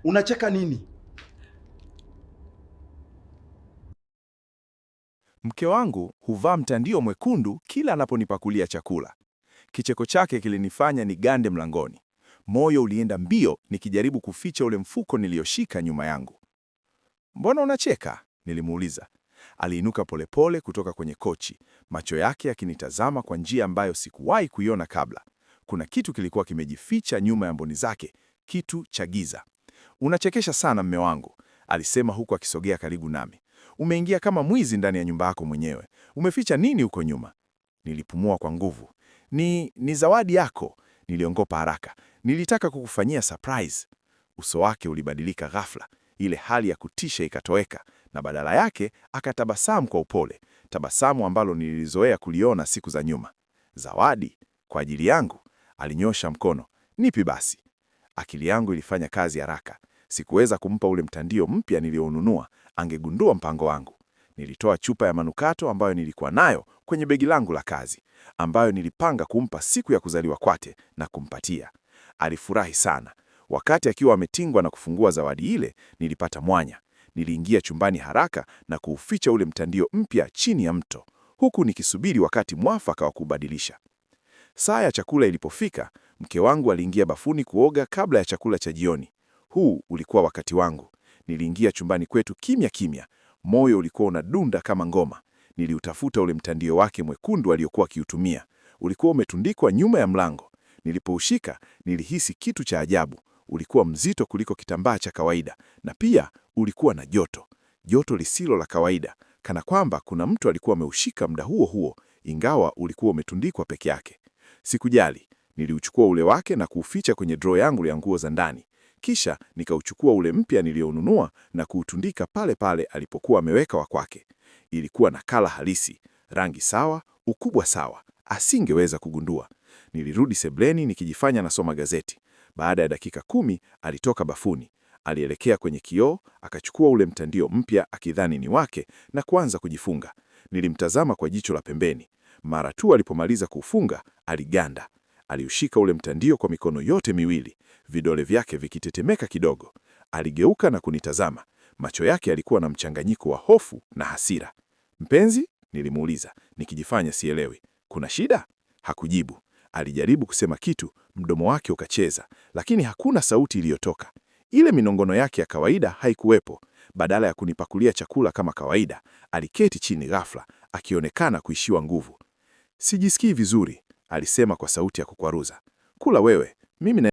Unacheka nini? Mke wangu huvaa mtandio mwekundu kila anaponipakulia chakula. Kicheko chake kilinifanya nigande mlangoni. Moyo ulienda mbio nikijaribu kuficha ule mfuko nilioshika nyuma yangu. "Mbona unacheka?" nilimuuliza. Aliinuka polepole kutoka kwenye kochi, macho yake yakinitazama kwa njia ambayo sikuwahi kuiona kabla. Kuna kitu kilikuwa kimejificha nyuma ya mboni zake, kitu cha giza. "Unachekesha sana mme wangu," alisema huku akisogea karibu nami. "Umeingia kama mwizi ndani ya nyumba yako mwenyewe. Umeficha nini huko nyuma?" Nilipumua kwa nguvu. Ni zawadi yako," niliongopa haraka. "Nilitaka kukufanyia surprise." Uso wake ulibadilika ghafla, ile hali ya kutisha ikatoweka, na badala yake akatabasamu kwa upole, tabasamu ambalo nilizoea kuliona siku za nyuma. "Zawadi? Kwa ajili yangu?" Alinyosha mkono. "Nipi basi." Akili yangu ilifanya kazi haraka. Sikuweza kumpa ule mtandio mpya nilioununua, angegundua mpango wangu. Nilitoa chupa ya manukato ambayo nilikuwa nayo kwenye begi langu la kazi, ambayo nilipanga kumpa siku ya kuzaliwa kwake na kumpatia. Alifurahi sana. Wakati akiwa ametingwa na kufungua zawadi ile, nilipata mwanya. Niliingia chumbani haraka na kuuficha ule mtandio mpya chini ya mto, huku nikisubiri wakati mwafaka wa kubadilisha. Saa ya chakula ilipofika, mke wangu aliingia bafuni kuoga kabla ya chakula cha jioni. Huu ulikuwa wakati wangu. Niliingia chumbani kwetu kimya kimya. Moyo ulikuwa unadunda kama ngoma. Niliutafuta ule mtandio wake mwekundu aliokuwa akiutumia. Ulikuwa umetundikwa nyuma ya mlango. Nilipoushika, nilihisi kitu cha ajabu. Ulikuwa mzito kuliko kitambaa cha kawaida, na pia ulikuwa na joto. Joto lisilo la kawaida, kana kwamba kuna mtu alikuwa ameushika muda huo huo, ingawa ulikuwa umetundikwa peke yake. Sikujali. Niliuchukua ule wake na kuuficha kwenye drawer yangu ya nguo za ndani. Kisha nikauchukua ule mpya nilioununua na kuutundika pale pale alipokuwa ameweka wa kwake. Ilikuwa nakala halisi, rangi sawa, ukubwa sawa. Asingeweza kugundua. Nilirudi sebleni nikijifanya nasoma gazeti. Baada ya dakika 10 alitoka bafuni. Alielekea kwenye kioo, akachukua ule mtandio mpya akidhani ni wake na kuanza kujifunga. Nilimtazama kwa jicho la pembeni. Mara tu alipomaliza kuufunga, aliganda. Aliushika ule mtandio kwa mikono yote miwili, vidole vyake vikitetemeka kidogo. Aligeuka na kunitazama. Macho yake yalikuwa na mchanganyiko wa hofu na hasira. "Mpenzi?" nilimuuliza, nikijifanya sielewi. "Kuna shida?" Hakujibu. Alijaribu kusema kitu, mdomo wake ukacheza, lakini hakuna sauti iliyotoka. Ile minongono yake ya kawaida haikuwepo. Badala ya kunipakulia chakula kama kawaida, aliketi chini ghafla, akionekana kuishiwa nguvu. "Sijisikii vizuri," alisema kwa sauti ya kukwaruza. "Kula wewe, mimi na